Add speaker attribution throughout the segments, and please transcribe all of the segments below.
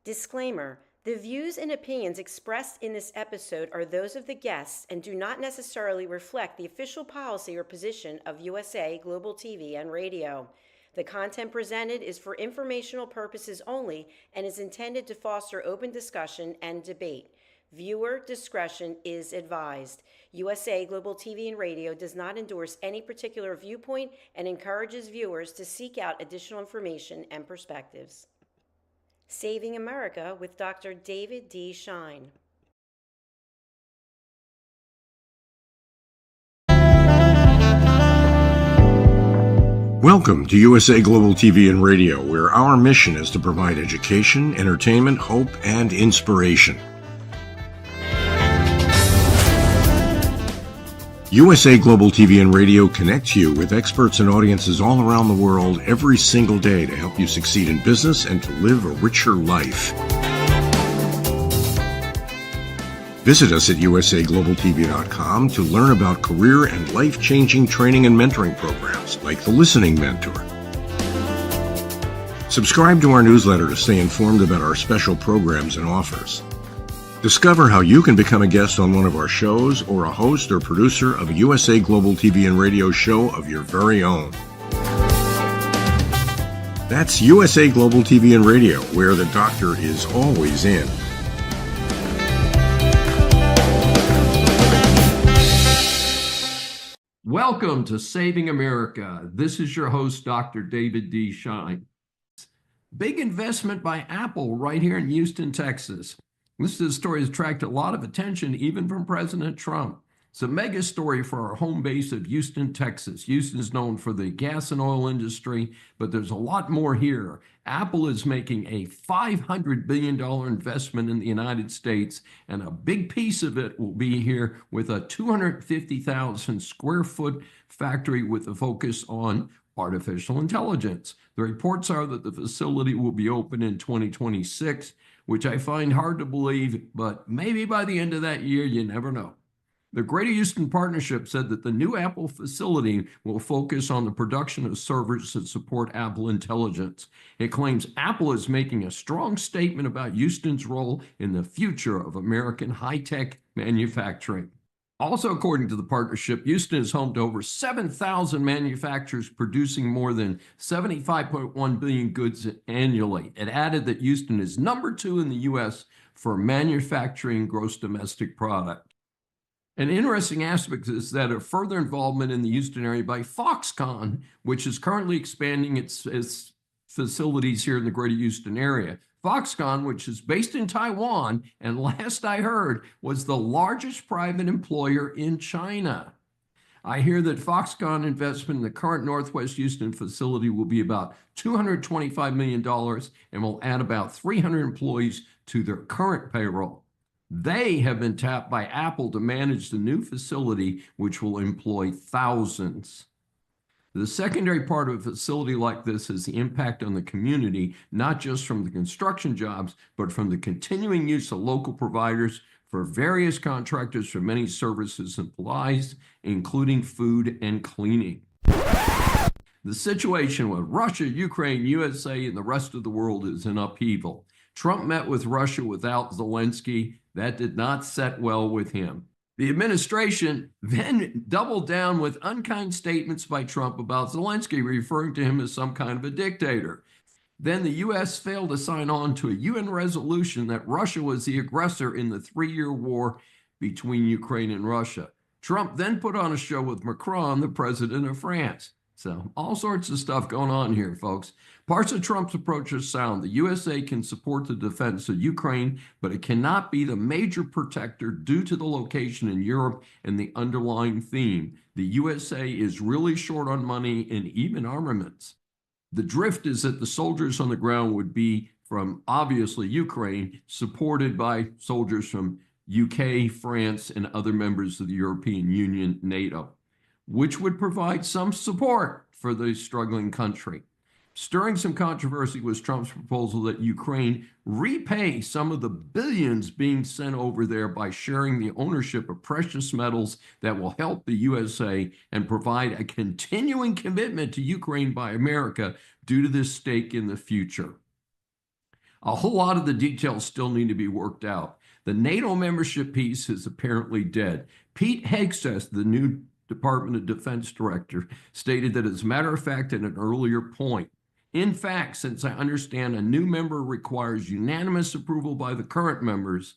Speaker 1: Disclaimer: the views and opinions expressed in this episode are those of the guests and do not necessarily reflect the official policy or position of USA Global TV and Radio. The content presented is for informational purposes only and is intended to foster open discussion and debate. Viewer discretion is advised. USA Global TV and Radio does not endorse any particular viewpoint and encourages viewers to seek out additional information and perspectives. Saving America with Dr. David D. Schein.
Speaker 2: Welcome to USA Global TV and Radio, where our mission is to provide education, entertainment, hope, and inspiration. USA Global TV and Radio connects you with experts and audiences all around the world every single day to help you succeed in business and to live a richer life. Visit us at usaglobaltv.com to learn about career and life-changing training and mentoring programs like the Listening Mentor. Subscribe to our newsletter to stay informed about our special programs and offers. Discover how you can become a guest on one of our shows or a host or producer of a USA Global TV and Radio show of your very own. That's USA Global TV and Radio, where the doctor is always in.
Speaker 3: Welcome to Saving America. This is your host, Dr. David D. Schein. Big investment by Apple right here in Houston, Texas. This story has attracted a lot of attention, even from President Trump. It's a mega story for our home base of Houston, Texas. Houston is known for the gas and oil industry, but there's a lot more here. Apple is making a $500 billion investment in the United States, and a big piece of it will be here with a 250,000 square foot factory with a focus on artificial intelligence. The reports are that the facility will be open in 2026, which I find hard to believe, but maybe by the end of that year, you never know. The Greater Houston Partnership said that the new Apple facility will focus on the production of servers that support Apple Intelligence. It claims Apple is making a strong statement about Houston's role in the future of American high-tech manufacturing. Also, according to the partnership, Houston is home to over 7,000 manufacturers producing more than 75.1 billion goods annually. It added that Houston is number 2 in the U.S. for manufacturing gross domestic product. An interesting aspect is that of further involvement in the Houston area by Foxconn, which is currently expanding its facilities here in the Greater Houston area. Foxconn, which is based in Taiwan, and last I heard, was the largest private employer in China. I hear that Foxconn investment in the current Northwest Houston facility will be about $225 million and will add about 300 employees to their current payroll. They have been tapped by Apple to manage the new facility, which will employ thousands. The secondary part of a facility like this is the impact on the community, not just from the construction jobs, but from the continuing use of local providers for various contractors for many services and supplies, including food and cleaning. The situation with Russia, Ukraine, USA, and the rest of the world is in upheaval. Trump met with Russia without Zelensky. That did not set well with him. The administration then doubled down with unkind statements by Trump about Zelensky, referring to him as some kind of a dictator. Then the U.S. failed to sign on to a UN resolution that Russia was the aggressor in the 3-year war between Ukraine and Russia. Trump then put on a show with Macron, the president of France. So all sorts of stuff going on here, folks. Parts of Trump's approach are sound. The USA can support the defense of Ukraine, but it cannot be the major protector due to the location in Europe and the underlying theme. The USA is really short on money and even armaments. The drift is that the soldiers on the ground would be from, obviously, Ukraine, supported by soldiers from UK, France, and other members of the European Union, NATO, which would provide some support for the struggling country. Stirring some controversy was Trump's proposal that Ukraine repay some of the billions being sent over there by sharing the ownership of precious metals that will help the USA and provide a continuing commitment to Ukraine by America due to this stake in the future. A whole lot of the details still need to be worked out. The NATO membership piece is apparently dead. Pete Hegseth, the new Department of Defense director, stated that, as a matter of fact, at an earlier point, in fact, since I understand a new member requires unanimous approval by the current members,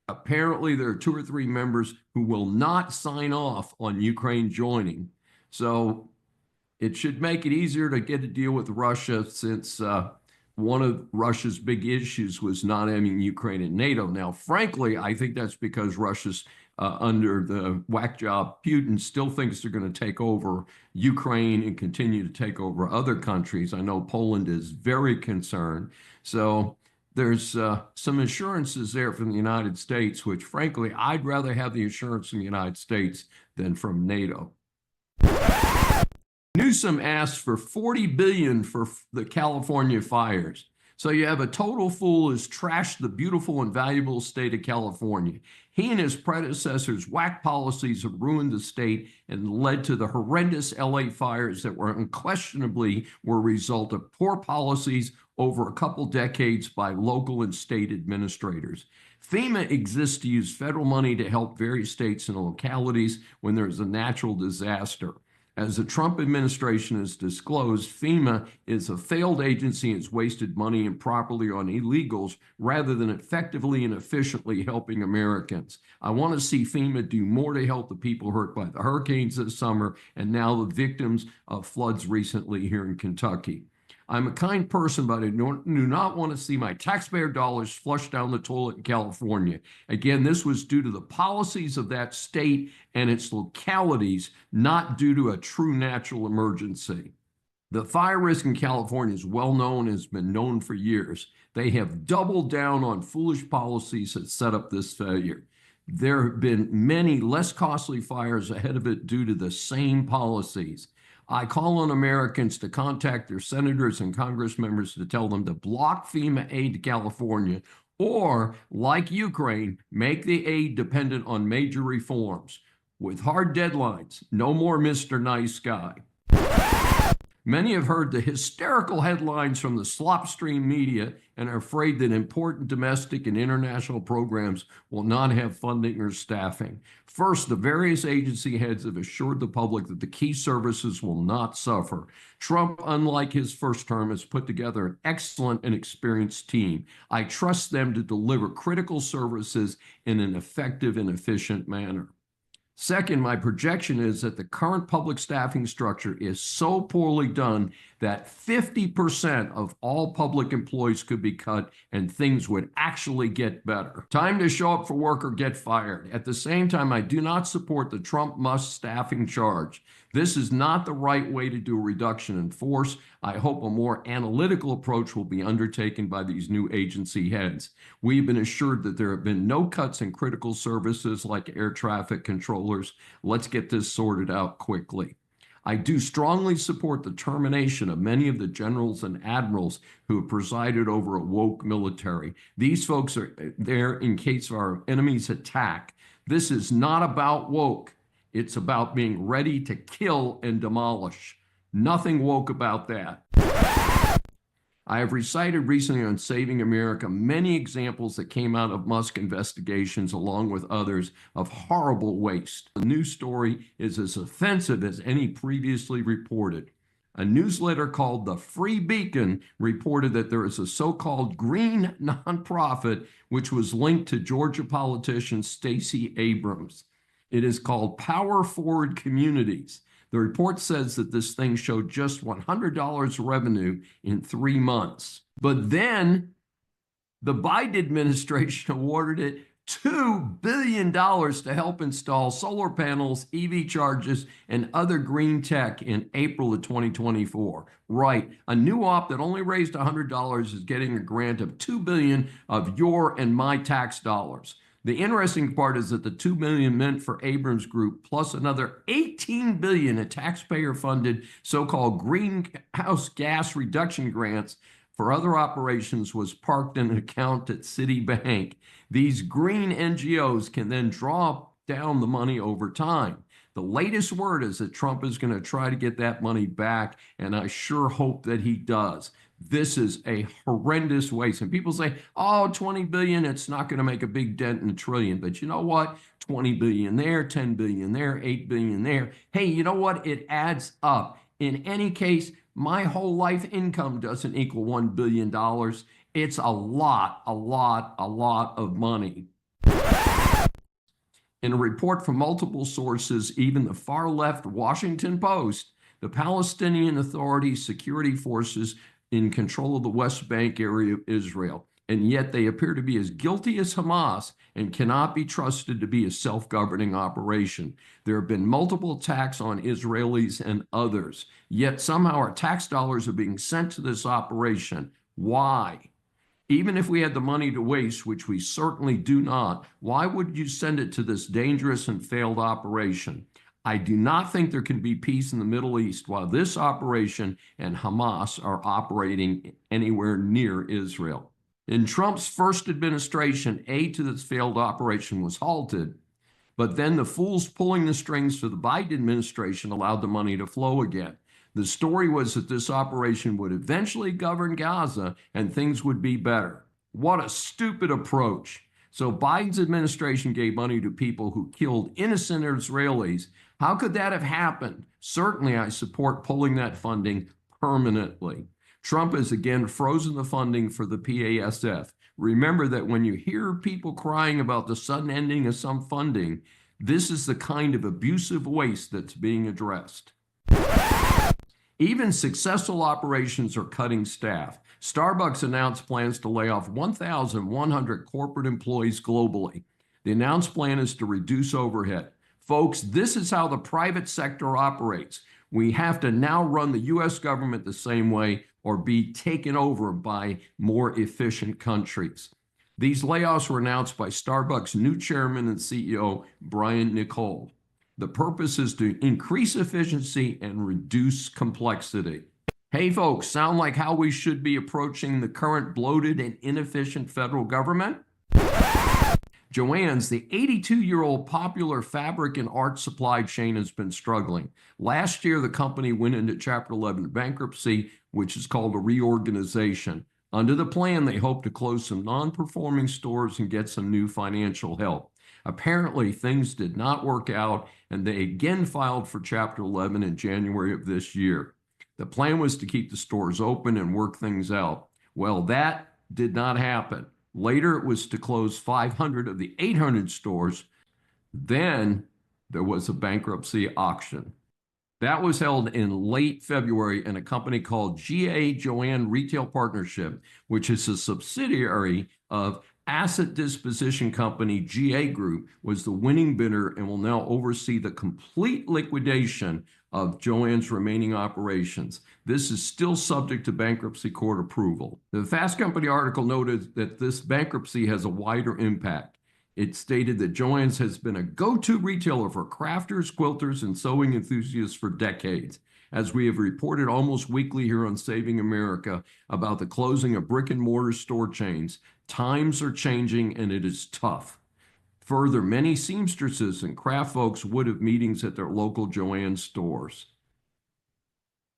Speaker 3: apparently there are 2 or 3 members who will not sign off on Ukraine joining. So it should make it easier to get a deal with Russia, since one of Russia's big issues was not having Ukraine in NATO. Now, frankly, I think that's because Russia's under the whack job Putin still thinks they're going to take over Ukraine and continue to take over other countries. I know Poland is very concerned. So there's some assurances there from the United States, which frankly, I'd rather have the assurance from the United States than from NATO. Newsom asked for $40 billion for the California fires. So you have a total fool who's trashed the beautiful and valuable state of California. He and his predecessors' whack policies have ruined the state and led to the horrendous LA fires that were unquestionably a result of poor policies over a couple decades by local and state administrators. FEMA exists to use federal money to help various states and localities when there's a natural disaster. As the Trump administration has disclosed, FEMA is a failed agency and has wasted money improperly on illegals rather than effectively and efficiently helping Americans. I want to see FEMA do more to help the people hurt by the hurricanes this summer and now the victims of floods recently here in Kentucky. I'm a kind person, but I do not want to see my taxpayer dollars flushed down the toilet in California. Again, this was due to the policies of that state and its localities, not due to a true natural emergency. The fire risk in California is well known, has been known for years. They have doubled down on foolish policies that set up this failure. There have been many less costly fires ahead of it due to the same policies. I call on Americans to contact their senators and Congress members to tell them to block FEMA aid to California, or, like Ukraine, make the aid dependent on major reforms. With hard deadlines, no more Mr. Nice Guy. Many have heard the hysterical headlines from the slopstream media and are afraid that important domestic and international programs will not have funding or staffing. First, the various agency heads have assured the public that the key services will not suffer. Trump, unlike his first term, has put together an excellent and experienced team. I trust them to deliver critical services in an effective and efficient manner. Second, my projection is that the current public staffing structure is so poorly done that 50% of all public employees could be cut and things would actually get better. Time to show up for work or get fired. At the same time, I do not support the Trump-Musk staffing charge. This is not the right way to do a reduction in force. I hope a more analytical approach will be undertaken by these new agency heads. We've been assured that there have been no cuts in critical services like air traffic controllers. Let's get this sorted out quickly. I do strongly support the termination of many of the generals and admirals who have presided over a woke military. These folks are there in case our enemies attack. This is not about woke. It's about being ready to kill and demolish. Nothing woke about that. I have recited recently on Saving America many examples that came out of Musk investigations, along with others, of horrible waste. The news story is as offensive as any previously reported. A newsletter called The Free Beacon reported that there is a so-called green nonprofit which was linked to Georgia politician Stacey Abrams. It is called Power Forward Communities. The report says that this thing showed just $100 revenue in 3 months. But then the Biden administration awarded it $2 billion to help install solar panels, EV chargers, and other green tech in April of 2024. Right, a new op that only raised $100 is getting a grant of $2 billion of your and my tax dollars. The interesting part is that the $2 billion meant for Abrams Group plus another $18 billion in taxpayer-funded so-called greenhouse gas reduction grants for other operations was parked in an account at Citibank. These green NGOs can then draw down the money over time. The latest word is that Trump is going to try to get that money back, and I sure hope that he does. This is a horrendous waste. And people say, oh, 20 billion, it's not going to make a big dent in a trillion. But you know what? 20 billion there, 10 billion there, 8 billion there. Hey, you know what? It adds up. In any case, my whole life income doesn't equal $1 billion. It's a lot of money. In a report from multiple sources, even the far left Washington Post, the Palestinian Authority security forces in control of the West Bank area of Israel, and yet they appear to be as guilty as Hamas and cannot be trusted to be a self-governing operation. There have been multiple attacks on Israelis and others, yet somehow our tax dollars are being sent to this operation. Why? Even if we had the money to waste, which we certainly do not, why would you send it to this dangerous and failed operation? I do not think there can be peace in the Middle East while this operation and Hamas are operating anywhere near Israel. In Trump's first administration, aid to this failed operation was halted, but then the fools pulling the strings for the Biden administration allowed the money to flow again. The story was that this operation would eventually govern Gaza and things would be better. What a stupid approach. So Biden's administration gave money to people who killed innocent Israelis. How could that have happened? Certainly, I support pulling that funding permanently. Trump has again frozen the funding for the PASF. Remember that when you hear people crying about the sudden ending of some funding, this is the kind of abusive waste that's being addressed. Even successful operations are cutting staff. Starbucks announced plans to lay off 1,100 corporate employees globally. The announced plan is to reduce overhead. Folks, this is how the private sector operates. We have to now run the U.S. government the same way or be taken over by more efficient countries. These layoffs were announced by Starbucks' new chairman and CEO, Brian Niccol. The purpose is to increase efficiency and reduce complexity. Hey folks, sound like how we should be approaching the current bloated and inefficient federal government? Joann's, the 82-year-old popular fabric and art supply chain, has been struggling. Last year, the company went into Chapter 11 bankruptcy, which is called a reorganization. Under the plan, they hope to close some non-performing stores and get some new financial help. Apparently, things did not work out, and they again filed for Chapter 11 in January of this year. The plan was to keep the stores open and work things out. Well, that did not happen. Later, it was to close 500 of the 800 stores. Then there was a bankruptcy auction. That was held in late February, and a company called G.A. Joann Retail Partnership, which is a subsidiary of asset disposition company GA Group, was the winning bidder and will now oversee the complete liquidation of Joann's remaining operations. This is still subject to bankruptcy court approval. The Fast Company article noted that this bankruptcy has a wider impact. It stated that Joann's has been a go-to retailer for crafters, quilters, and sewing enthusiasts for decades. As we have reported almost weekly here on Saving America about the closing of brick and mortar store chains, times are changing and it is tough. Further, many seamstresses and craft folks would have meetings at their local Joann stores.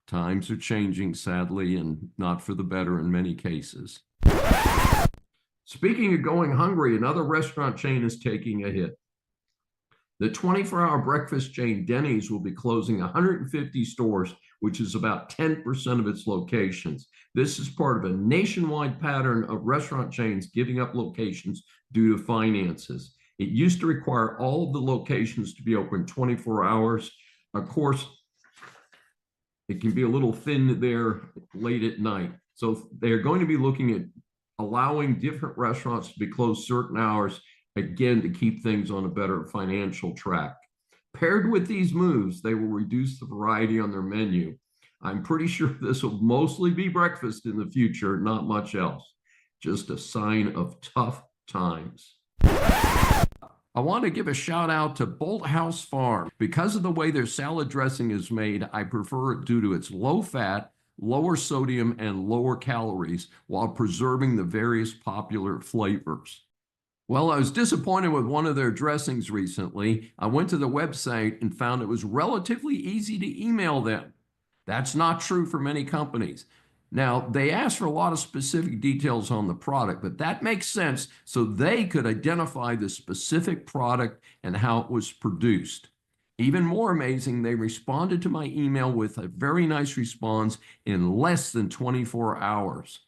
Speaker 3: Times are changing, sadly, and not for the better in many cases. Speaking of going hungry, another restaurant chain is taking a hit. The 24-hour breakfast chain Denny's will be closing 150 stores, which is about 10% of its locations. This is part of a nationwide pattern of restaurant chains giving up locations due to finances. It used to require all of the locations to be open 24 hours. Of course, it can be a little thin there late at night. So they're going to be looking at allowing different restaurants to be closed certain hours, again, to keep things on a better financial track. Paired with these moves, they will reduce the variety on their menu. I'm pretty sure this will mostly be breakfast in the future, not much else. Just a sign of tough times. I want to give a shout out to Bolthouse Farm. Because of the way their salad dressing is made, I prefer it due to its low fat, lower sodium, and lower calories while preserving the various popular flavors. Well, I was disappointed with one of their dressings recently. I went to the website and found it was relatively easy to email them. That's not true for many companies. Now, they asked for a lot of specific details on the product, but that makes sense so they could identify the specific product and how it was produced. Even more amazing, they responded to my email with a very nice response in less than 24 hours.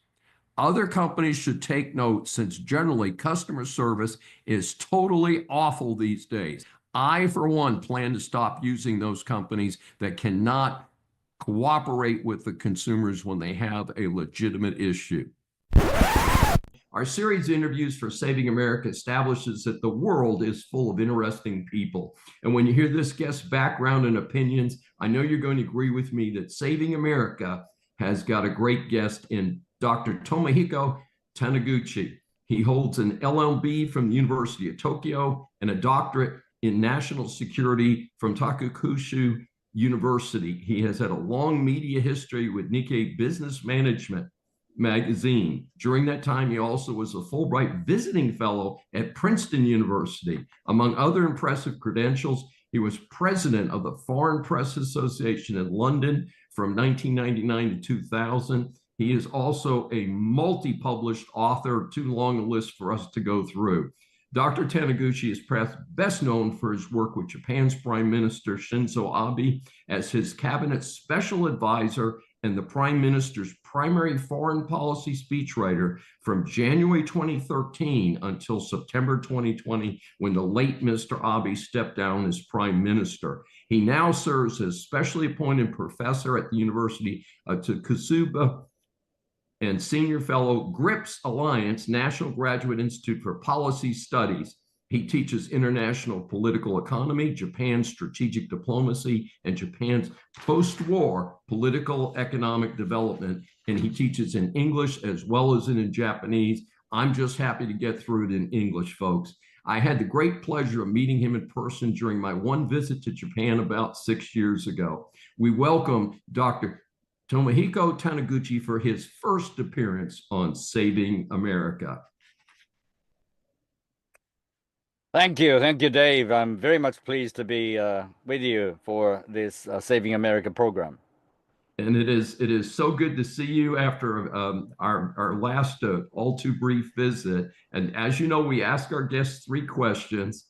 Speaker 3: Other companies should take note since generally customer service is totally awful these days. I, for one, plan to stop using those companies that cannot cooperate with the consumers when they have a legitimate issue. Our series of interviews for Saving America establishes that the world is full of interesting people. And when you hear this guest's background and opinions, I know you're going to agree with me that Saving America has got a great guest in Dr. Tomohiko Taniguchi. He holds an LLB from the University of Tokyo and a doctorate in national security from Takukushu University. He has had a long media history with Nikkei Business Management magazine. During that time, he also was a Fulbright visiting fellow at Princeton University. Among other impressive credentials, he was president of the Foreign Press Association in London from 1999 to 2000. He is also a multi-published author, too long a list for us to go through. Dr. Taniguchi is perhaps best known for his work with Japan's Prime Minister Shinzo Abe as his cabinet special advisor and the Prime Minister's primary foreign policy speechwriter from January 2013 until September 2020, when the late Mr. Abe stepped down as Prime Minister. He now serves as specially appointed professor at the University of Tsukuba and senior fellow GRIPS Alliance, National Graduate Institute for Policy Studies. He teaches international political economy, Japan's strategic diplomacy, and Japan's post-war political economic development. And he teaches in English as well as in Japanese. I'm just happy to get through it in English, folks. I had the great pleasure of meeting him in person during my one visit to Japan about 6 years ago. We welcome Dr. Tomohiko Taniguchi for his first appearance on Saving America.
Speaker 4: Thank you, Dave. I'm very much pleased to be with you for this Saving America program.
Speaker 3: And it is so good to see you after our last all too brief visit. And as you know, we ask our guests 3 questions.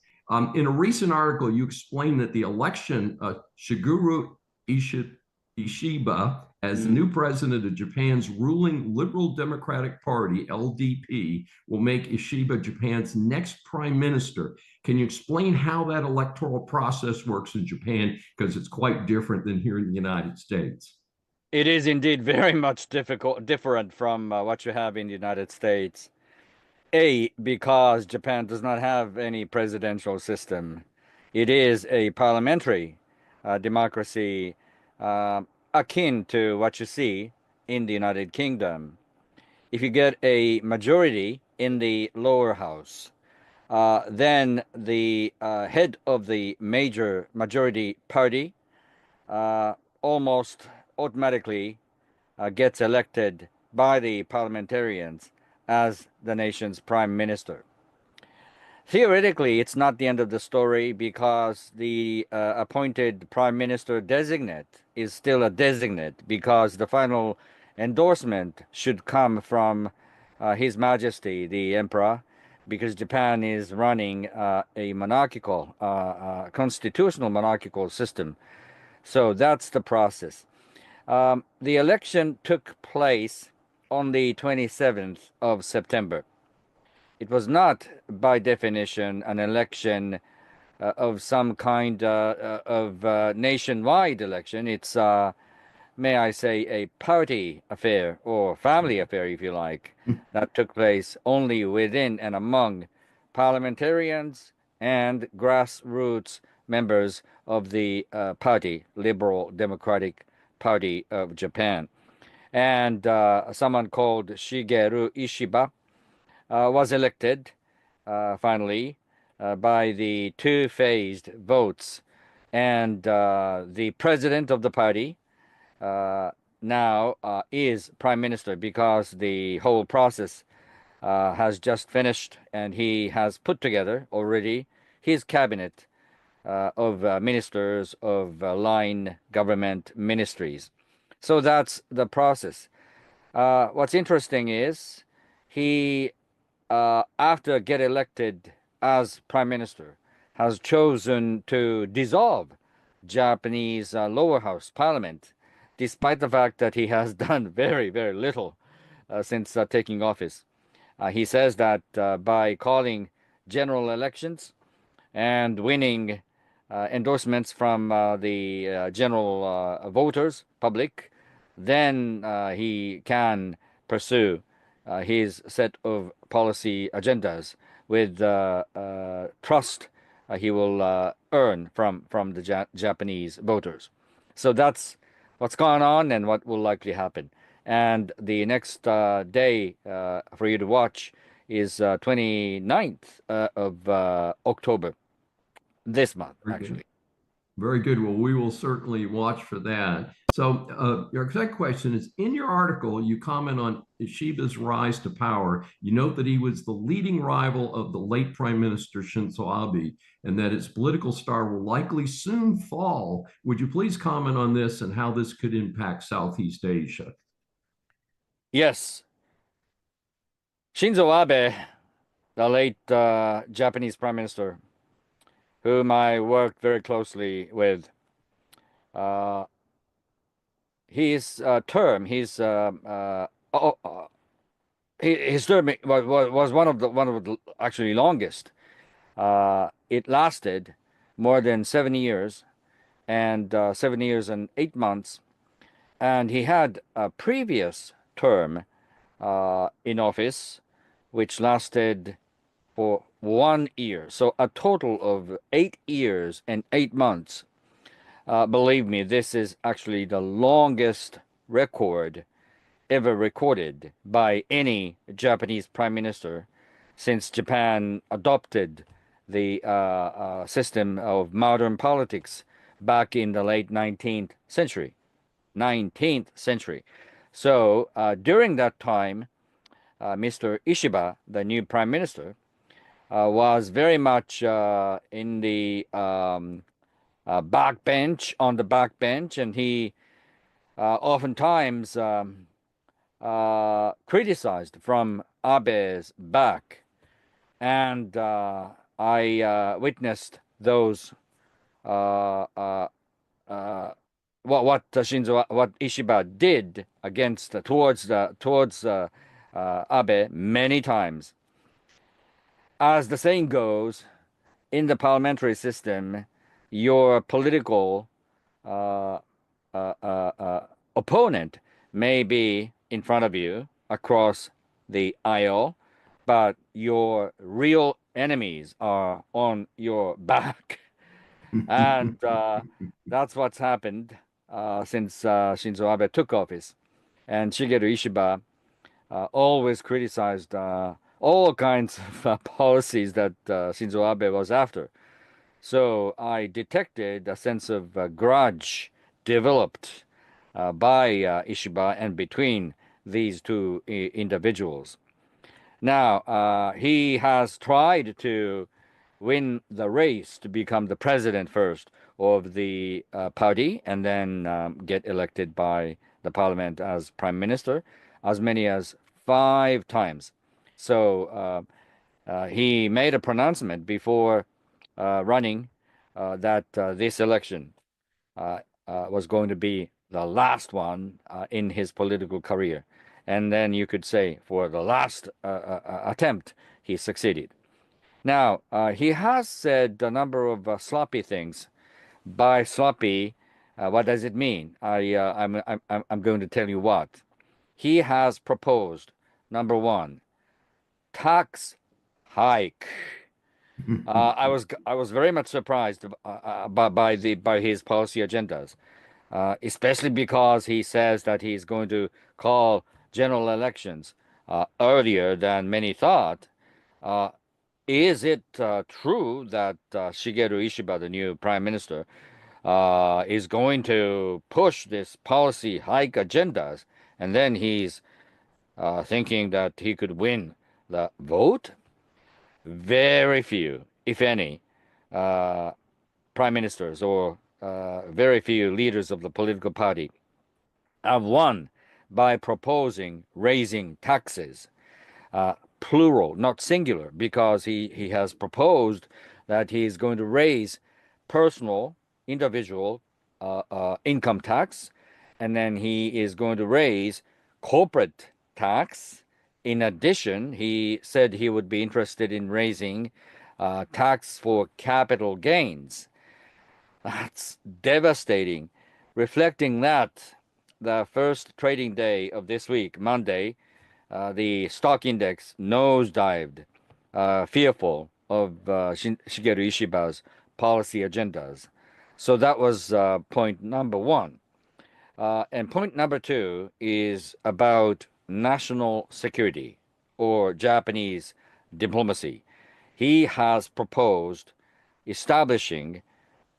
Speaker 3: In a recent article, you explained that the election of Shigeru Ishiba as the new president of Japan's ruling Liberal Democratic Party, LDP, will make Ishiba Japan's next prime minister. Can you explain how that electoral process works in Japan? Because it's quite different than here in the United States.
Speaker 4: It is indeed very much different from what you have in the United States. Because Japan does not have any presidential system. It is a parliamentary democracy, akin to what you see in the United Kingdom. If you get a majority in the lower house, then the head of the major majority party almost automatically gets elected by the parliamentarians as the nation's prime minister. Theoretically, it's not the end of the story because the appointed prime minister designate is still a designate, because the final endorsement should come from His Majesty, the Emperor, because Japan is running a monarchical, constitutional monarchical system. So that's the process. The election took place on the 27th of September. It was not, by definition, an election of some kind of nationwide election. It's, may I say, a party affair or family affair, if you like, that took place only within and among parliamentarians and grassroots members of the party, Liberal Democratic Party of Japan. And someone called Shigeru Ishiba was elected finally by the 2-phased votes. And the president of the party now is prime minister, because the whole process has just finished, and he has put together already his cabinet of ministers of line government ministries. So that's the process. What's interesting is he, after get elected as prime minister, has chosen to dissolve Japanese lower house parliament, despite the fact that he has done very, very little since taking office. He says that by calling general elections and winning endorsements from the general voters, public, then he can pursue his set of policy agendas with trust he will earn from the Japanese voters. So that's what's going on and what will likely happen. And the next day for you to watch is 29th of October, this month,
Speaker 3: Very good.
Speaker 4: actually.
Speaker 3: Very good. Well, we will certainly watch for that. So, your exact question is, in your article, you comment on Ishiba's rise to power. You note that he was the leading rival of the late Prime Minister Shinzo Abe, and that its political star will likely soon fall. Would you please comment on this and how this could impact Southeast Asia?
Speaker 4: Yes, Shinzo Abe, the late Japanese Prime Minister, whom I worked very closely with, uh, his term, his term was one of the actually longest. It lasted more than 7 years, and 7 years and 8 months. And he had a previous term in office, which lasted for 1 year. So a total of 8 years and 8 months. Believe me, this is actually the longest record ever recorded by any Japanese prime minister since Japan adopted the system of modern politics back in the late 19th century. 19th century. So during that time, Mr. Ishiba, the new prime minister, was very much in the backbench, on the backbench, and he oftentimes criticized from Abe's back. And I witnessed those what Ishiba did against towards Abe many times. As the saying goes, in the parliamentary system, your political opponent may be in front of you across the aisle, but your real enemies are on your back. And that's what's happened since Shinzo Abe took office. And Shigeru Ishiba always criticized all kinds of policies that Shinzo Abe was after. So I detected a sense of grudge developed by Ishiba and between these two individuals. Now, he has tried to win the race to become the president first of the party and then get elected by the parliament as prime minister as many as 5 times. So he made a pronouncement before running that this election was going to be the last one in his political career. And then you could say for the last attempt, he succeeded. Now, he has said a number of sloppy things. By sloppy, what does it mean? I'm going to tell you what. He has proposed, number one, tax hike. I was very much surprised by his policy agendas, especially because he says that he's going to call general elections earlier than many thought. Is it true that Shigeru Ishiba, the new prime minister, is going to push this policy hike agendas, and then he's thinking that he could win the vote? Very few, if any, prime ministers or very few leaders of the political party have won by proposing raising taxes, plural, not singular, because he has proposed that he is going to raise personal, individual income tax, and then he is going to raise corporate tax. In addition, he said he would be interested in raising tax for capital gains. That's devastating. Reflecting that, the first trading day of this week, Monday, the stock index nosedived, fearful of Shigeru Ishiba's policy agendas. So that was point number one. And point number two is about national security or Japanese diplomacy. He has proposed establishing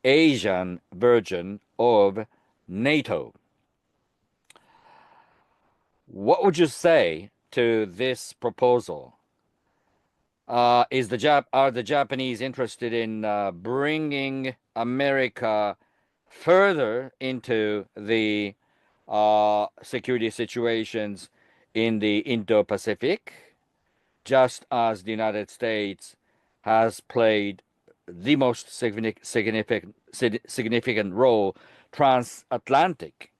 Speaker 4: Asian version of NATO. What would you say to this proposal? Are the Japanese interested in bringing America further into the security situations in the Indo-Pacific, just as the United States has played the most significant role transatlantic?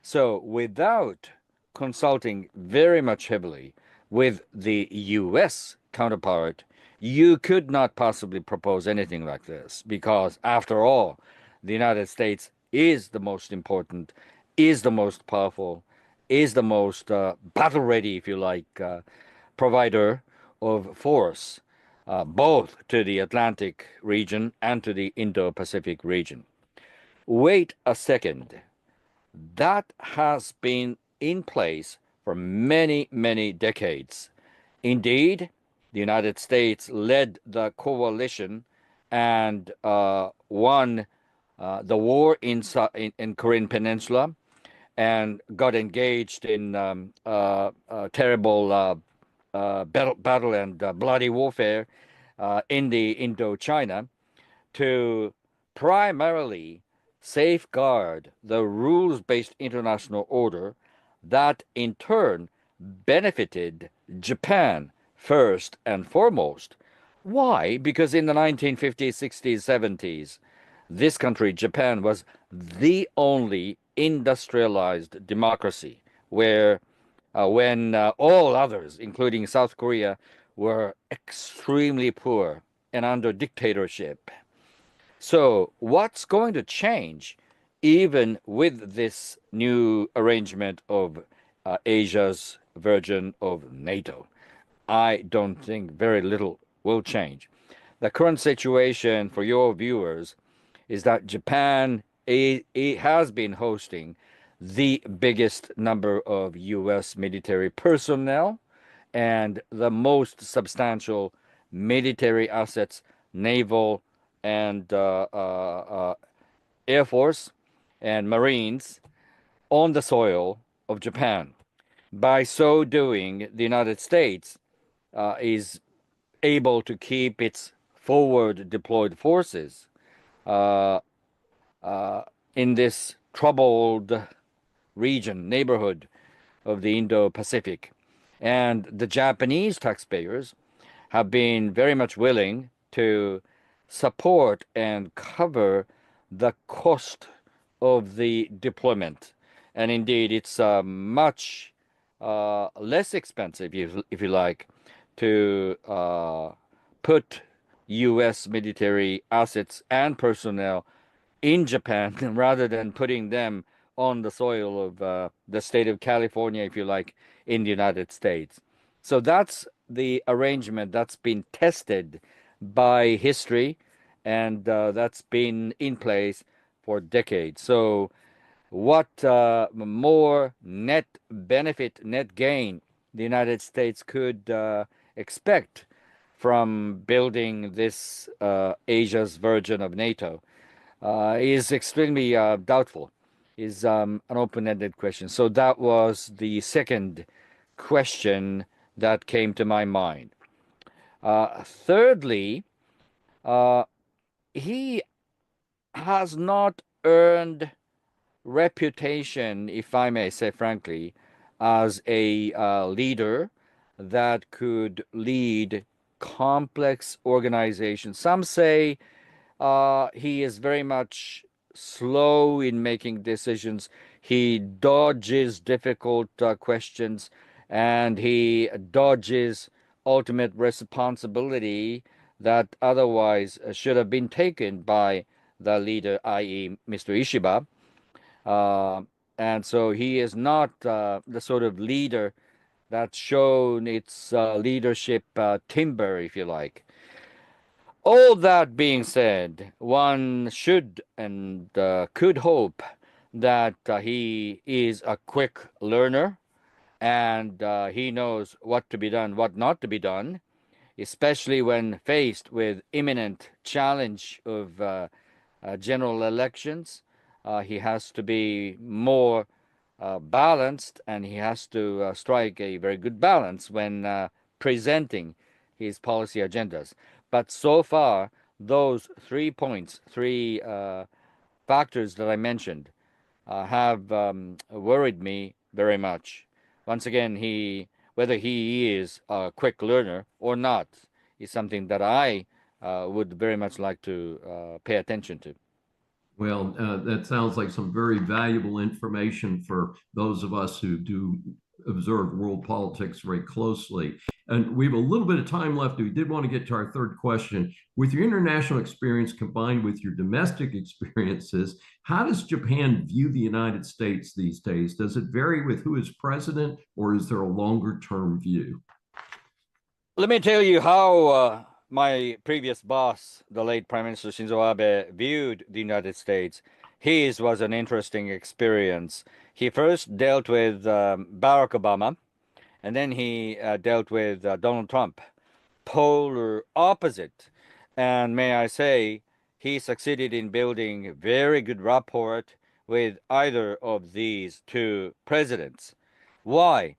Speaker 4: So without consulting very much heavily with the US counterpart, you could not possibly propose anything like this, because after all, the United States is the most important, is the most powerful, is the most battle ready, if you like, provider of force, both to the Atlantic region and to the Indo-Pacific region. Wait a second. That has been in place for many, many decades. Indeed, the United States led the coalition and won the war in Korean Peninsula and got engaged in terrible battle and bloody warfare in the Indochina to primarily safeguard the rules-based international order that in turn benefited Japan first and foremost. Why? Because in the 1950s, 60s, 70s, this country, Japan, was the only industrialized democracy where when all others, including South Korea, were extremely poor and under dictatorship. So what's going to change even with this new arrangement of Asia's version of NATO? I don't think very little will change. The current situation for your viewers is that Japan has been hosting the biggest number of U.S. military personnel and the most substantial military assets, naval and Air Force and Marines on the soil of Japan. By so doing, the United States is able to keep its forward deployed forces in this troubled region, neighborhood of the Indo-Pacific. And the Japanese taxpayers have been very much willing to support and cover the cost of the deployment. And indeed, it's much less expensive, if you like, to put U.S. military assets and personnel in Japan rather than putting them on the soil of the state of California, if you like, in the United States. So that's the arrangement that's been tested by history, and that's been in place for decades. So what more net benefit, net gain the United States could expect from building this Asia's version of NATO is extremely doubtful, is an open-ended question. So that was the second question that came to my mind. Thirdly, he has not earned reputation, if I may say frankly, as a leader that could lead complex organizations. Some say he is very much slow in making decisions. He dodges difficult questions, and he dodges ultimate responsibility that otherwise should have been taken by the leader, i.e., Mr. Ishiba. Uh, and so he is not the sort of leader that's shown its leadership timber, if you like. All that being said, one should and could hope that he is a quick learner and he knows what to be done, what not to be done, especially when faced with imminent challenge of general elections. He has to be more balanced, and he has to strike a very good balance when presenting his policy agendas. But so far, those 3 points, three factors that I mentioned, have worried me very much. Once again, whether he is a quick learner or not is something that I would very much like to pay attention to.
Speaker 3: Well, that sounds like some very valuable information for those of us who do observe world politics very closely. And we have a little bit of time left. We did want to get to our third question. With your international experience combined with your domestic experiences, how does Japan view the United States these days? Does it vary with who is president, or is there a longer term view?
Speaker 4: Let me tell you how my previous boss, the late Prime Minister Shinzo Abe, viewed the United States. His was an interesting experience. He first dealt with Barack Obama, and then he dealt with Donald Trump. Polar opposite. And may I say, he succeeded in building very good rapport with either of these two presidents. Why?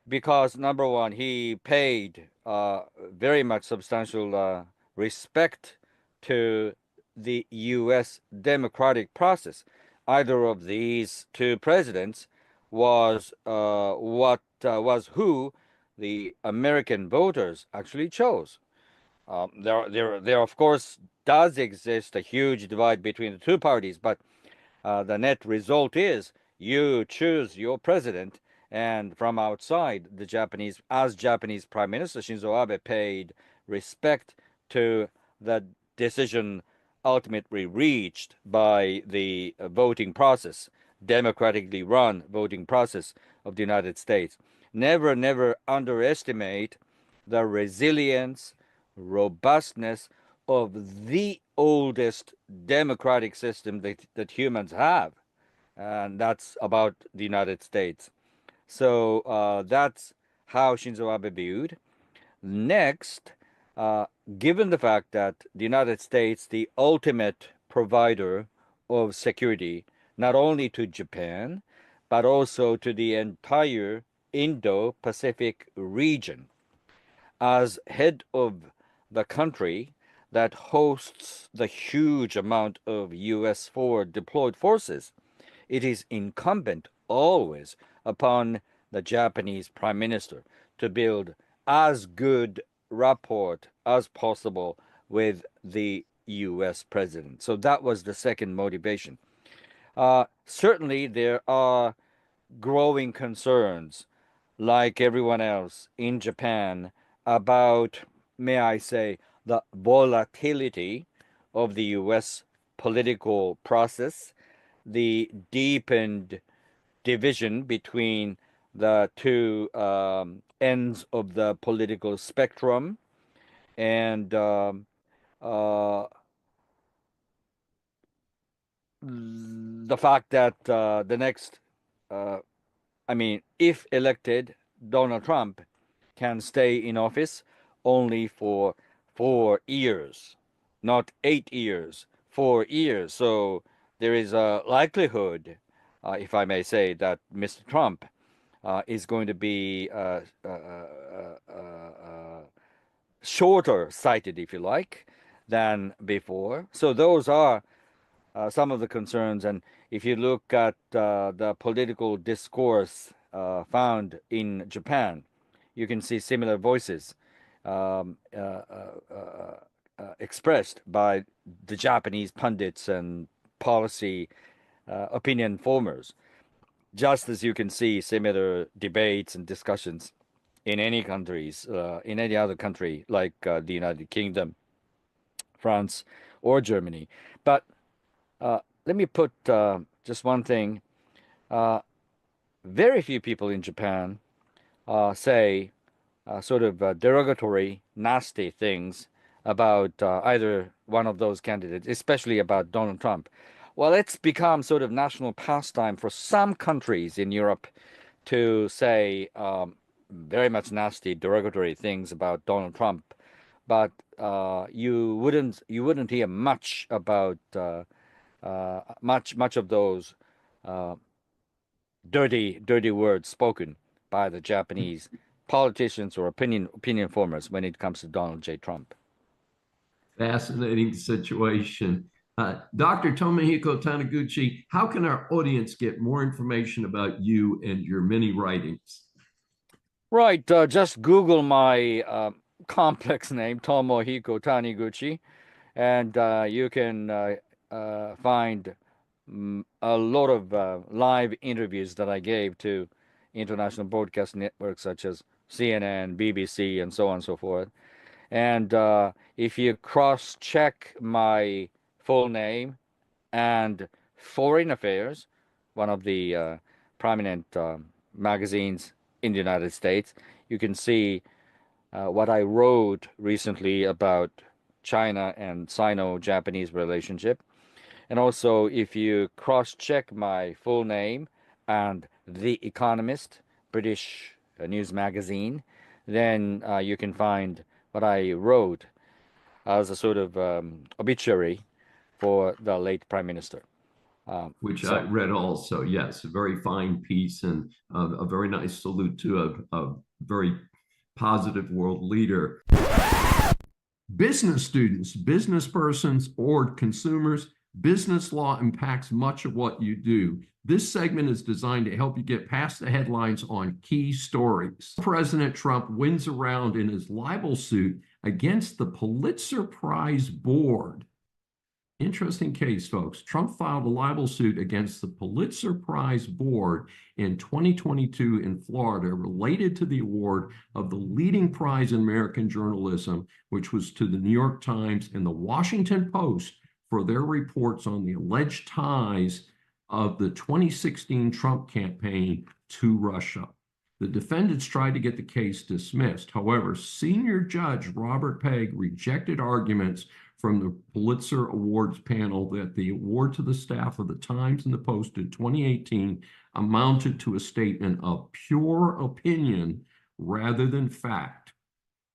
Speaker 4: Because number one, he paid very much substantial respect to the U.S. democratic process. Either of these two presidents was was who the American voters actually chose. There of course does exist a huge divide between the two parties, but the net result is you choose your president, and from outside, as Japanese Prime Minister Shinzo Abe paid respect to the decision ultimately reached by the voting process, democratically run voting process of the United States. Never, never underestimate the resilience, robustness of the oldest democratic system that humans have, and that's about the United States. So that's how Shinzo Abe viewed. Next, given the fact that the United States, the ultimate provider of security, not only to Japan, but also to the entire Indo-Pacific region, as head of the country that hosts the huge amount of U.S. forward deployed forces, it is incumbent always upon the Japanese Prime Minister to build as good rapport as possible with the U.S. President. So that was the second motivation. Certainly, there are growing concerns, like everyone else in Japan, about, may I say, the volatility of the U.S. political process, the deepened division between the two ends of the political spectrum, and uh, the fact that the next, if elected, Donald Trump can stay in office only for 4 years, not 8 years, 4 years. So there is a likelihood, if I may say, that Mr. Trump is going to be shorter sighted, if you like, than before. So those are some of the concerns. And if you look at the political discourse found in Japan. You can see similar voices um, uh, uh, expressed by the Japanese pundits and policy opinion formers, just as you can see similar debates and discussions in in any other country like the United Kingdom, France, or Germany. But let me put just one thing. Uh, very few people in Japan say sort of derogatory, nasty things about either one of those candidates, especially about Donald Trump. Well, it's become sort of national pastime for some countries in Europe to say very much nasty, derogatory things about Donald Trump, but you wouldn't hear much about much of those uh, dirty words spoken by the Japanese politicians or opinion formers when it comes to Donald J. Trump.
Speaker 3: Fascinating situation. Dr. Tomohiko Taniguchi, how can our audience get more information about you and your many writings?
Speaker 4: Right, just Google my complex name, Tomohiko Taniguchi, and you can find a lot of live interviews that I gave to international broadcast networks such as CNN, BBC, and so on and so forth. And if you cross-check my full name and Foreign Affairs, one of the prominent magazines in the United States, you can see what I wrote recently about China and Sino-Japanese relationship. And also, if you cross-check my full name and The Economist, British news magazine, then you can find what I wrote as a sort of obituary for the late Prime Minister.
Speaker 3: Which I read also, yes, a very fine piece and a very nice salute to a very positive world leader. Business students, business persons, or consumers, business law impacts much of what you do. This segment is designed to help you get past the headlines on key stories. President Trump wins a round in his libel suit against the Pulitzer Prize Board. Interesting case, folks. Trump filed a libel suit against the Pulitzer Prize Board in 2022 in Florida related to the award of the leading prize in American journalism, which was to the New York Times and the Washington Post for their reports on the alleged ties of the 2016 Trump campaign to Russia. The defendants tried to get the case dismissed. However, senior judge Robert Pegg rejected arguments from the Pulitzer Awards panel that the award to the staff of the Times and the Post in 2018 amounted to a statement of pure opinion rather than fact.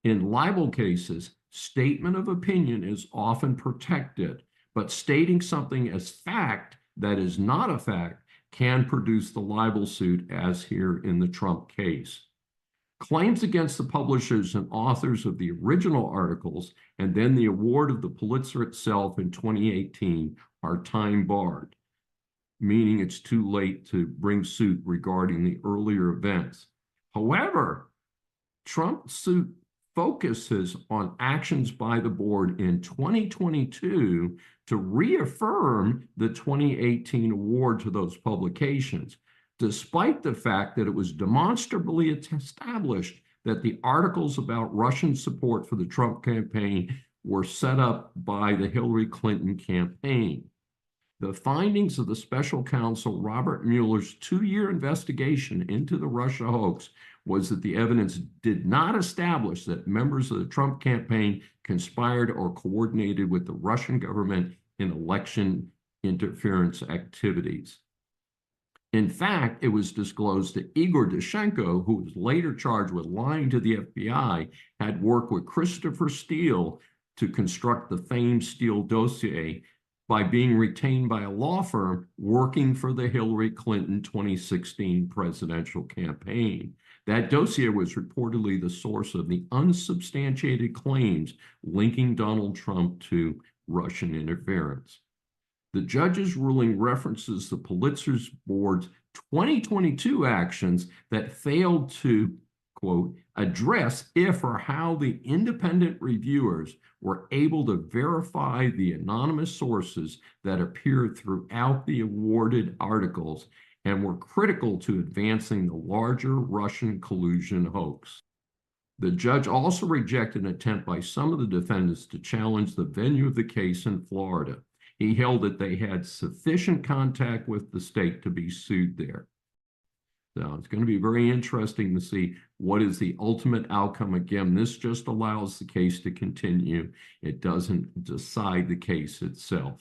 Speaker 3: In libel cases, statement of opinion is often protected, but stating something as fact that is not a fact can produce the libel suit, as here in the Trump case. Claims against the publishers and authors of the original articles and then the award of the Pulitzer itself in 2018 are time barred, meaning it's too late to bring suit regarding the earlier events. However, Trump's suit focuses on actions by the board in 2022 to reaffirm the 2018 award to those publications, despite the fact that it was demonstrably established that the articles about Russian support for the Trump campaign were set up by the Hillary Clinton campaign. The findings of the special counsel Robert Mueller's 2-year investigation into the Russia hoax was that the evidence did not establish that members of the Trump campaign conspired or coordinated with the Russian government in election interference activities. In fact, it was disclosed that Igor Dushenko, who was later charged with lying to the FBI, had worked with Christopher Steele to construct the famed Steele dossier by being retained by a law firm working for the Hillary Clinton 2016 presidential campaign. That dossier was reportedly the source of the unsubstantiated claims linking Donald Trump to Russian interference. The judge's ruling references the Pulitzer's board's 2022 actions that failed to, quote, address if or how the independent reviewers were able to verify the anonymous sources that appeared throughout the awarded articles and were critical to advancing the larger Russian collusion hoax. The judge also rejected an attempt by some of the defendants to challenge the venue of the case in Florida. He held that they had sufficient contact with the state to be sued there. So it's going to be very interesting to see what is the ultimate outcome. Again, this just allows the case to continue. It doesn't decide the case itself.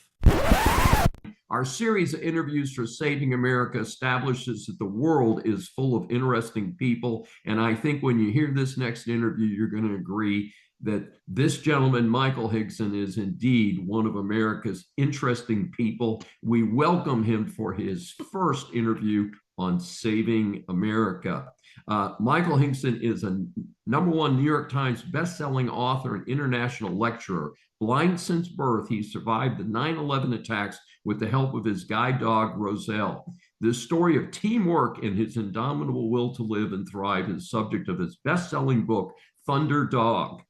Speaker 3: Our series of interviews for Saving America establishes that the world is full of interesting people. And I think when you hear this next interview, you're going to agree that this gentleman, Michael Higson, is indeed one of America's interesting people. We welcome him for his first interview on Saving America. Michael Higson is a #1 New York Times bestselling author and international lecturer. Blind since birth, he survived the 9/11 attacks with the help of his guide dog, Roselle. This story of teamwork and his indomitable will to live and thrive is subject of his best-selling book, Thunder Dog.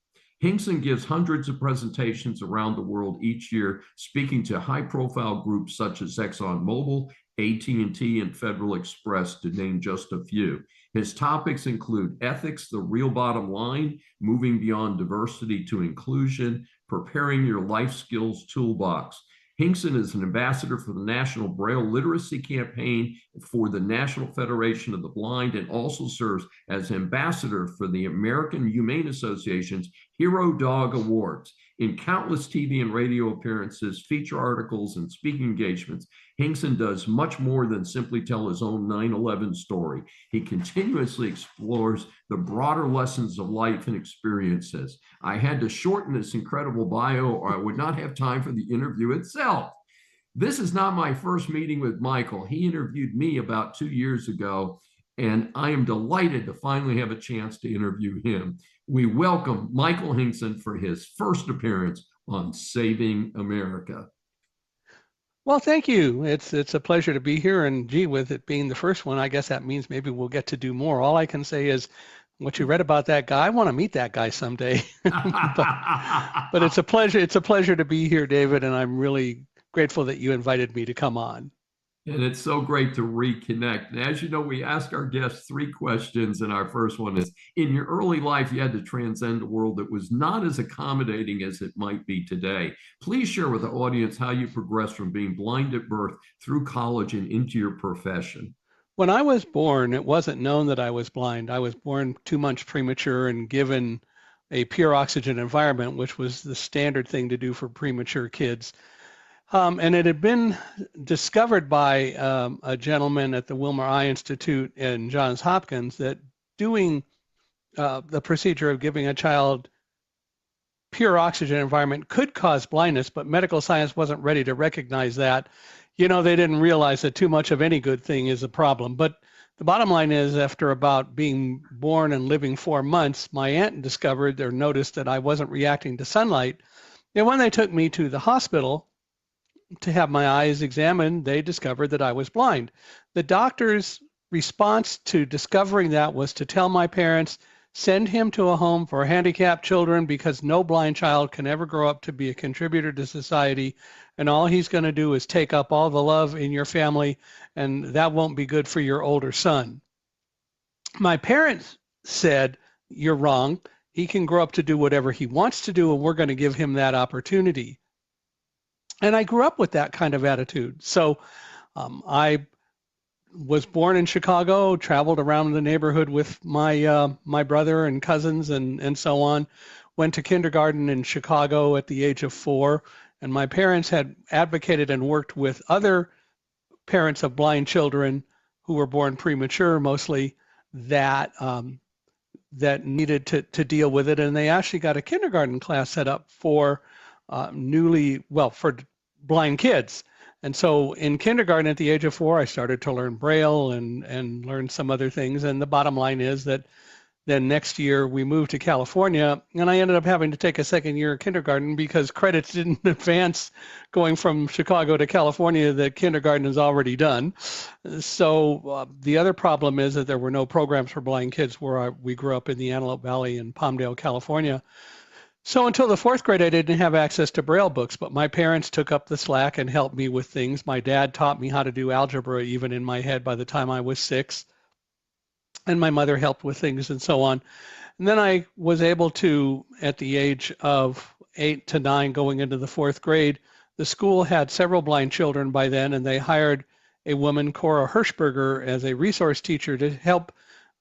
Speaker 3: Higson gives hundreds of presentations around the world each year, speaking to high-profile groups such as ExxonMobil, AT&T, and Federal Express, to name just a few. His topics include ethics, the real bottom line, moving beyond diversity to inclusion, preparing your life skills toolbox. Higson is an ambassador for the National Braille Literacy Campaign for the National Federation of the Blind, and also serves as ambassador for the American Humane Association's Hero Dog Awards. In countless TV and radio appearances, feature articles, and speaking engagements, Higson does much more than simply tell his own 9/11 story. He continuously explores the broader lessons of life and experiences. I had to shorten this incredible bio, or I would not have time for the interview itself. This is not my first meeting with Michael. He interviewed me about 2 years ago, and I am delighted to finally have a chance to interview him. We welcome Michael Higson for his first appearance on Saving America.
Speaker 5: Well, thank you. It's a pleasure to be here, and gee, with it being the first one, I guess that means maybe we'll get to do more. All I can say is what you read about that guy, I want to meet that guy someday. but it's a pleasure. It's a pleasure to be here, David, and I'm really grateful that you invited me to come on.
Speaker 3: And it's so great to reconnect. And as you know, we ask our guests 3 questions, and our first one is, in your early life, you had to transcend a world that was not as accommodating as it might be today. Please share with the audience how you progressed from being blind at birth through college and into your profession.
Speaker 5: When I was born, it wasn't known that I was blind. I was born 2 months premature and given a pure oxygen environment, which was the standard thing to do for premature kids. And it had been discovered by a gentleman at the Wilmer Eye Institute in Johns Hopkins that doing the procedure of giving a child pure oxygen environment could cause blindness, but medical science wasn't ready to recognize that. You know, they didn't realize that too much of any good thing is a problem. But the bottom line is, after about being born and living 4 months, my aunt discovered or noticed that I wasn't reacting to sunlight. And when they took me to the hospital to have my eyes examined, they discovered that I was blind. The doctor's response to discovering that was to tell my parents, send him to a home for handicapped children, because no blind child can ever grow up to be a contributor to society, and all he's going to do is take up all the love in your family, and that won't be good for your older son. My parents said, you're wrong. He can grow up to do whatever he wants to do, and we're going to give him that opportunity. And I grew up with that kind of attitude. So I was born in Chicago, traveled around the neighborhood with my brother and cousins and so on, went to kindergarten in Chicago at the age of 4. And my parents had advocated and worked with other parents of blind children who were born premature mostly, that that needed to deal with it. And they actually got a kindergarten class set up for for blind kids. And so in kindergarten at the age of 4, I started to learn Braille and learn some other things. And the bottom line is that Then next year we moved to California, and I ended up having to take a second year of kindergarten because credits didn't advance going from Chicago to California that kindergarten is already done. So the other problem is that there were no programs for blind kids where we grew up in the Antelope Valley in Palmdale, California. So until the 4th grade, I didn't have access to Braille books, but my parents took up the slack and helped me with things. My dad taught me how to do algebra even in my head by the time I was 6. And my mother helped with things and so on. And then I was able to, at the age of 8 to 9, going into the 4th grade, the school had several blind children by then, and they hired a woman, Cora Hirschberger, as a resource teacher to help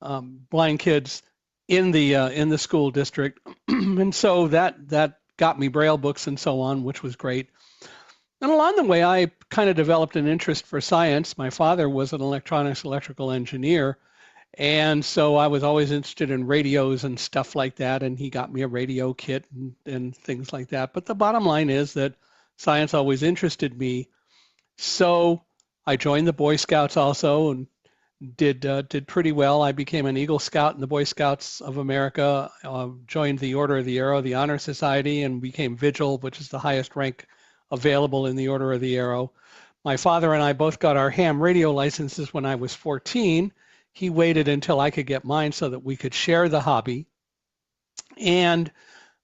Speaker 5: blind kids in the school district. And so that got me Braille books and so on, which was great. And along the way, I kind of developed an interest for science. My father was an electrical engineer. And so I was always interested in radios and stuff like that. And he got me a radio kit and things like that. But the bottom line is that science always interested me. So I joined the Boy Scouts also and did pretty well. I became an Eagle Scout in the Boy Scouts of America, joined the Order of the Arrow, the Honor Society, and became Vigil, which is the highest rank available in the Order of the Arrow. My father and I both got our ham radio licenses when I was 14. He waited until I could get mine so that we could share the hobby. And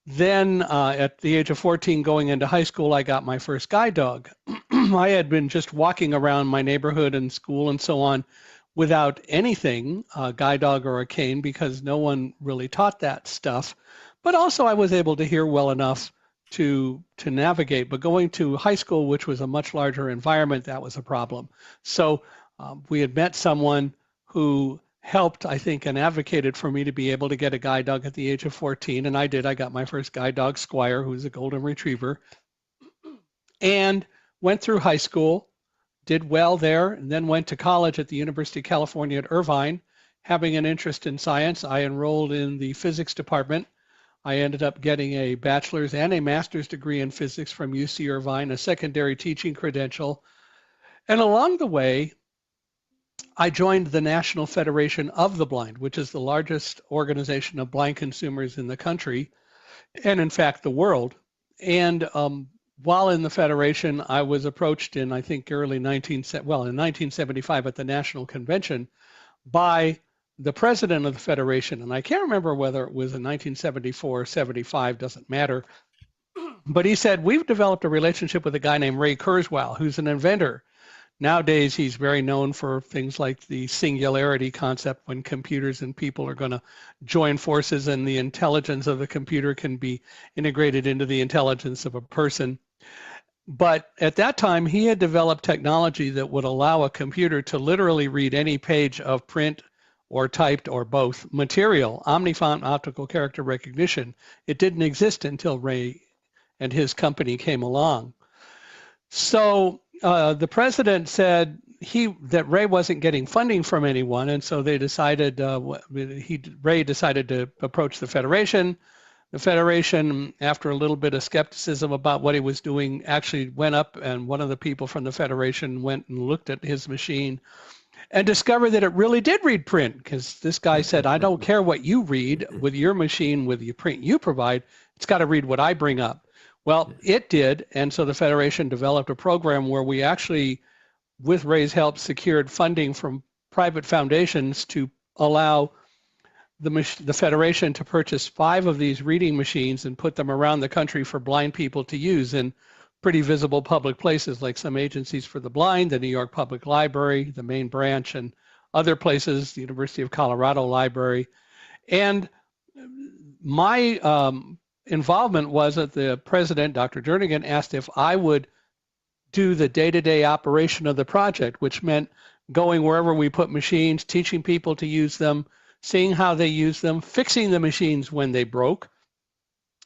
Speaker 5: then at the age of 14, going into high school, I got my first guide dog. I had been just walking around my neighborhood and school and so on without anything, a guide dog or a cane, because no one really taught that stuff. But also I was able to hear well enough to navigate. But going to high school, which was a much larger environment, that was a problem. So we had met someone who helped, I think, and advocated for me to be able to get a guide dog at the age of 14. And I did. I got my first guide dog, Squire, who's a golden retriever, and went through high school, did well there, and then went to college at the University of California at Irvine. Having an interest in science, I enrolled in the physics department. I ended up getting a bachelor's and a master's degree in physics from UC Irvine, a secondary teaching credential. And along the way, I joined the National Federation of the Blind, which is the largest organization of blind consumers in the country, and in fact, the world. And while in the Federation, I was approached in, I think, in 1975 at the National Convention by the president of the Federation. And I can't remember whether it was in 1974 or 75, doesn't matter. But he said, we've developed a relationship with a guy named Ray Kurzweil, who's an inventor. Nowadays, he's very known for things like the singularity concept, when computers and people are going to join forces and the intelligence of the computer can be integrated into the intelligence of a person. But at that time, he had developed technology that would allow a computer to literally read any page of print or typed or both material, omnifont optical character recognition. It didn't exist until Ray and his company came along. So the president said that Ray wasn't getting funding from anyone, and so they decided, Ray decided to approach the Federation. The Federation, after a little bit of skepticism about what he was doing, actually went up, and one of the people from the Federation went and looked at his machine and discovered that it really did read print, because this guy said, I don't care what you read with your machine, with the print you provide, it's got to read what I bring up. Well, it did, and so the Federation developed a program where we actually, with Ray's help, secured funding from private foundations to allow the Federation to purchase 5 of these reading machines and put them around the country for blind people to use in pretty visible public places, like some agencies for the blind, the New York Public Library, the main branch, and other places, the University of Colorado Library. And my involvement was that the president, Dr. Jernigan, asked if I would do the day-to-day operation of the project, which meant going wherever we put machines, teaching people to use them, seeing how they use them, fixing the machines when they broke,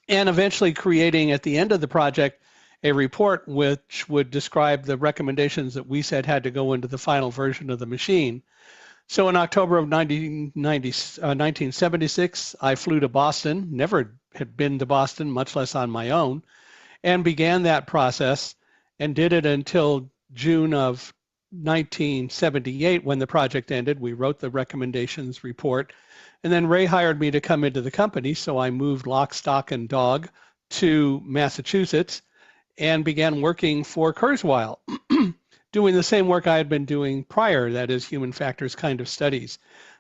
Speaker 5: and eventually creating at the end of the project a report which would describe the recommendations that we said had to go into the final version of the machine. So in October of 1976, I flew to Boston, never had been to Boston, much less on my own, and began that process and did it until June of 1978, when the project ended, we wrote the recommendations report. And then Ray hired me to come into the company. So I moved lock, stock, and dog to Massachusetts and began working for Kurzweil, doing the same work I had been doing prior, that is human factors kind of studies.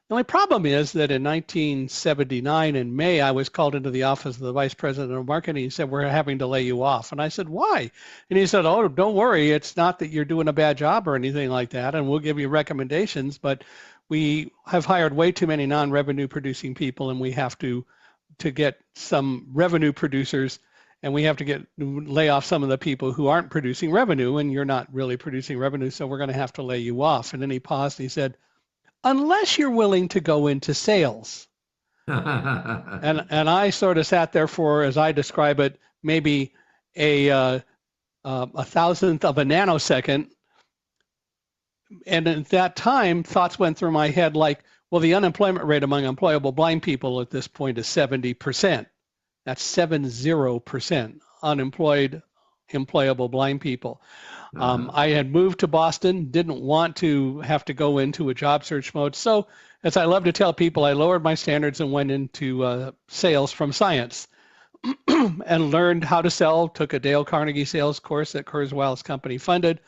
Speaker 5: The only problem is that in 1979 in May, I was called into the office of the vice president of marketing. He said, we're having to lay you off. And I said, why? And he said, oh, don't worry. It's not that you're doing a bad job or anything like that. And we'll give you recommendations, but we have hired way too many non-revenue producing people, and we have to get some revenue producers, and we have to lay off some of the people who aren't producing revenue, and you're not really producing revenue, so we're going to have to lay you off. And then he paused and he said, unless you're willing to go into sales. and I sort of sat there for, as I describe it, maybe a thousandth of a nanosecond. And at that time, thoughts went through my head like, well, the unemployment rate among employable blind people at this point is 70%. That's 70% unemployed, employable blind people. I had moved to Boston, didn't want to have to go into a job search mode. So as I love to tell people, I lowered my standards and went into sales from science and learned how to sell, took a Dale Carnegie sales course that Kurzweil's company funded,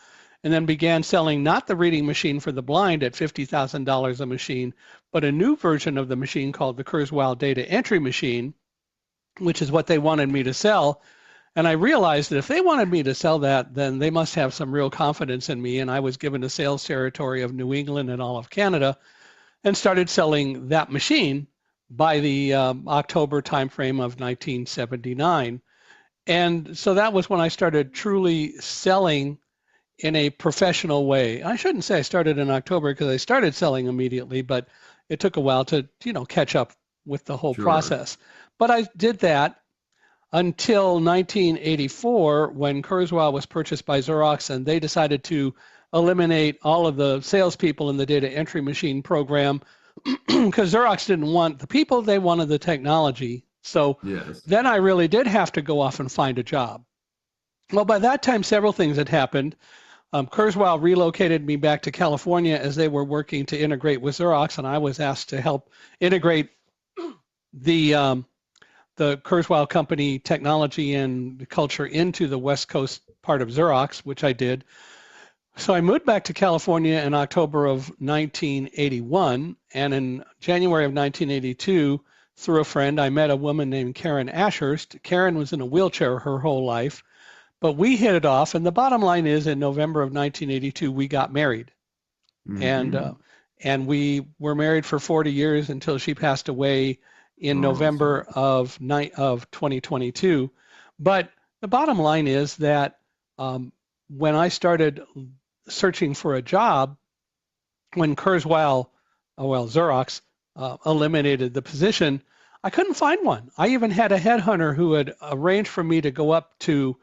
Speaker 5: and then began selling not the reading machine for the blind at $50,000 a machine, but a new version of the machine called the Kurzweil data entry machine, which is what they wanted me to sell. And I realized that if they wanted me to sell that, then they must have some real confidence in me. And I was given a sales territory of New England and all of Canada and started selling that machine by the October timeframe of 1979. And so that was when I started truly selling in a professional way. I shouldn't say I started in October because I started selling immediately, but it took a while to, catch up with the whole process. But I did that until 1984, when Kurzweil was purchased by Xerox, and they decided to eliminate all of the salespeople in the data entry machine program because Xerox didn't want the people, they wanted the technology. So then I really did have to go off and find a job. Well, by that time, several things had happened. Kurzweil relocated me back to California as they were working to integrate with Xerox, and I was asked to help integrate the Kurzweil company technology and culture into the West Coast part of Xerox, which I did. So I moved back to California in October of 1981, and in January of 1982, through a friend, I met a woman named Karen Ashurst. Karen was in a wheelchair her whole life, but we hit it off, and the bottom line is in November of 1982, we got married. And we were married for 40 years until she passed away in November of 2022. But the bottom line is that when I started searching for a job, when Kurzweil, Xerox, eliminated the position, I couldn't find one. I even had a headhunter who had arranged for me to go up to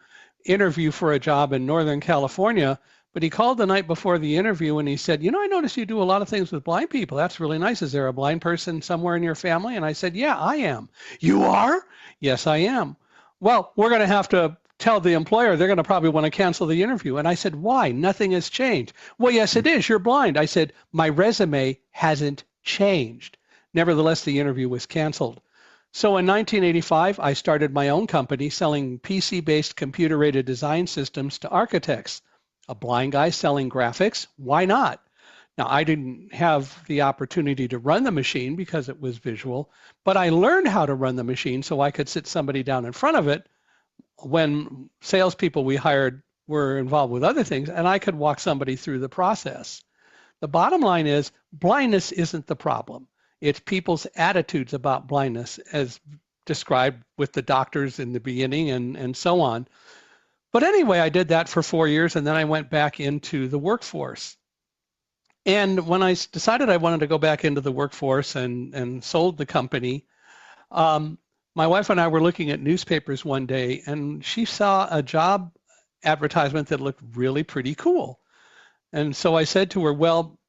Speaker 5: interview for a job in Northern California, but he called the night before the interview and he said, I noticed you do a lot of things with blind people. That's really nice. Is there a blind person somewhere in your family? And I said, yeah, I am. You are? Yes, I am. Well, we're going to have to tell the employer. They're going to probably want to cancel the interview. And I said, why? Nothing has changed. Well, yes, it is. You're blind. I said, my resume hasn't changed. Nevertheless, the interview was canceled. So in 1985, I started my own company selling PC-based computer-aided design systems to architects. A blind guy selling graphics, why not? Now, I didn't have the opportunity to run the machine because it was visual, but I learned how to run the machine so I could sit somebody down in front of it when salespeople we hired were involved with other things, and I could walk somebody through the process. The bottom line is blindness isn't the problem. It's people's attitudes about blindness as described with the doctors in the beginning and so on. But anyway, I did that for 4 years, and then I went back into the workforce. And when I decided I wanted to go back into the workforce and sold the company, my wife and I were looking at newspapers one day, and she saw a job advertisement that looked really pretty cool. And so I said to her, well,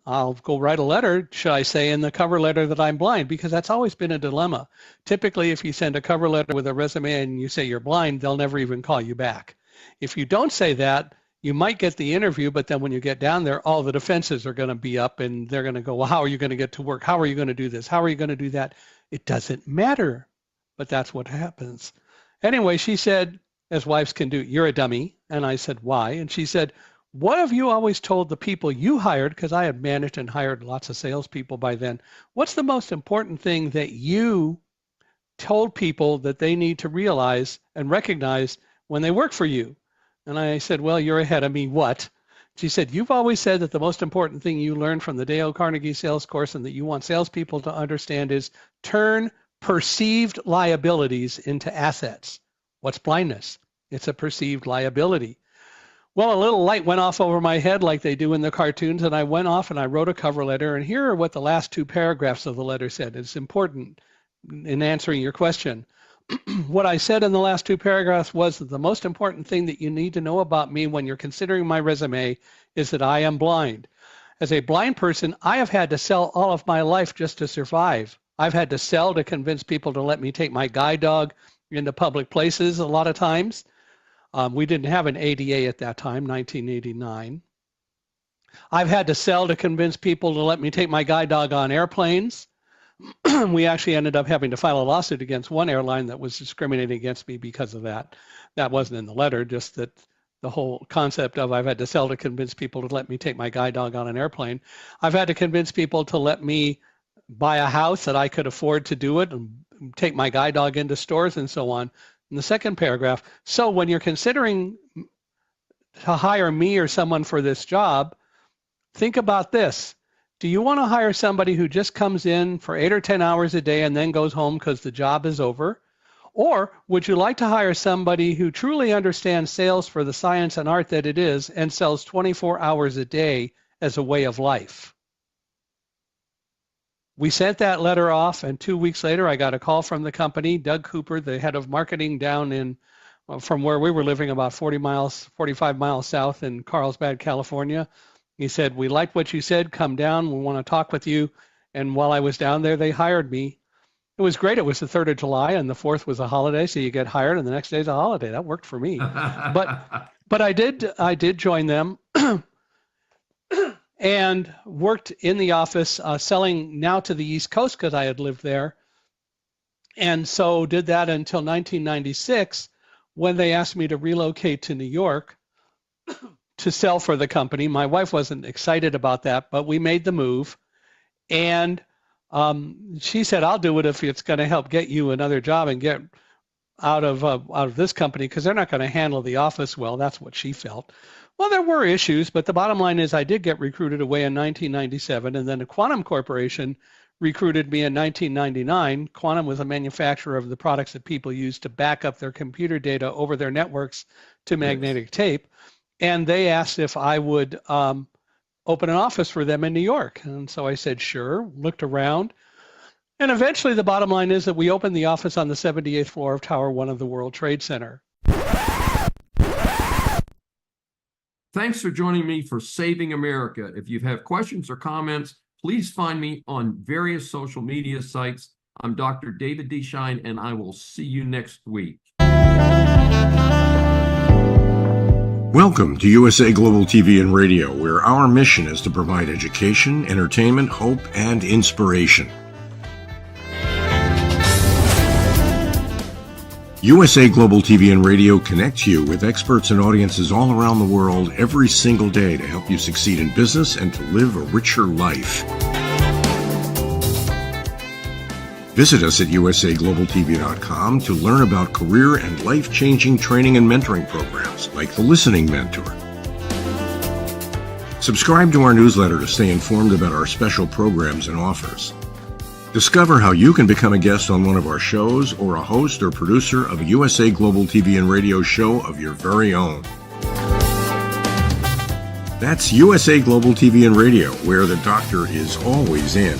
Speaker 5: I'll go write a letter, should I say, in the cover letter that I'm blind, because that's always been a dilemma. Typically, if you send a cover letter with a resume and you say you're blind, they'll never even call you back. If you don't say that, You might get the interview, but then when you get down there, all the defenses are going to be up and they're going to go, well, how are you going to get to work? How are you going to do this? How are you going to do that? It doesn't matter, but that's what happens. Anyway, she said, as wives can do, you're a dummy. And I said, why? And she said, what have you always told the people you hired, because I had managed and hired lots of salespeople by then, what's the most important thing that you told people that they need to realize and recognize when they work for you? And I said, well, you're ahead of me. What? She said, you've always said that the most important thing you learned from the Dale Carnegie sales course and that you want salespeople to understand is turn perceived liabilities into assets. What's blindness? It's a perceived liability. Well, a little light went off over my head like they do in the cartoons, and I went off and I wrote a cover letter, and here are what the last 2 paragraphs of the letter said. It's important in answering your question. What I said in the last 2 paragraphs was that the most important thing that you need to know about me when you're considering my resume is that I am blind. As a blind person, I have had to sell all of my life just to survive. I've had to sell to convince people to let me take my guide dog into public places a lot of times. We didn't have an ADA at that time, 1989. I've had to sell to convince people to let me take my guide dog on airplanes. We actually ended up having to file a lawsuit against one airline that was discriminating against me because of that. That wasn't in the letter, just that the whole concept of I've had to sell to convince people to let me take my guide dog on an airplane. I've had to convince people to let me buy a house that I could afford to do it and take my guide dog into stores and so on. In the second paragraph, so when you're considering to hire me or someone for this job, think about this. Do you want to hire somebody who just comes in for 8 or 10 hours a day and then goes home because the job is over? Or would you like to hire somebody who truly understands sales for the science and art that it is and sells 24 hours a day as a way of life? We sent that letter off, and 2 weeks later, I got a call from the company. Doug Cooper, the head of marketing down in, from where we were living, about 45 miles south in Carlsbad, California. He said, we like what you said. Come down. We want to talk with you. And while I was down there, they hired me. It was great. It was the 3rd of July, and the 4th was a holiday, so you get hired, and the next day is a holiday. That worked for me. But I did join them. And worked in the office selling now to the East Coast because I had lived there. And so did that until 1996 when they asked me to relocate to New York to sell for the company. My wife wasn't excited about that, but we made the move. And she said, I'll do it if it's going to help get you another job and get out of this company because they're not going to handle the office well. That's what she felt. Well, there were issues, but the bottom line is I did get recruited away in 1997, and then the Quantum Corporation recruited me in 1999. Quantum was a manufacturer of the products that people use to back up their computer data over their networks to magnetic tape, and they asked if I would open an office for them in New York. And so I said, sure, looked around, and eventually the bottom line is that we opened the office on the 78th floor of Tower 1 of the World Trade Center.
Speaker 3: Thanks for joining me for Saving America. If you have questions or comments, please find me on various social media sites. I'm Dr. David D. Schein, and I will see you next week.
Speaker 2: Welcome to USA Global TV and Radio, where our mission is to provide education, entertainment, hope, and inspiration. USA Global TV and Radio connects you with experts and audiences all around the world every single day to help you succeed in business and to live a richer life. Visit us at usaglobaltv.com to learn about career and life-changing training and mentoring programs like the Listening Mentor. Subscribe to our newsletter to stay informed about our special programs and offers. Discover how you can become a guest on one of our shows or a host or producer of a USA Global TV and Radio show of your very own. That's USA Global TV and Radio, where the doctor is always in.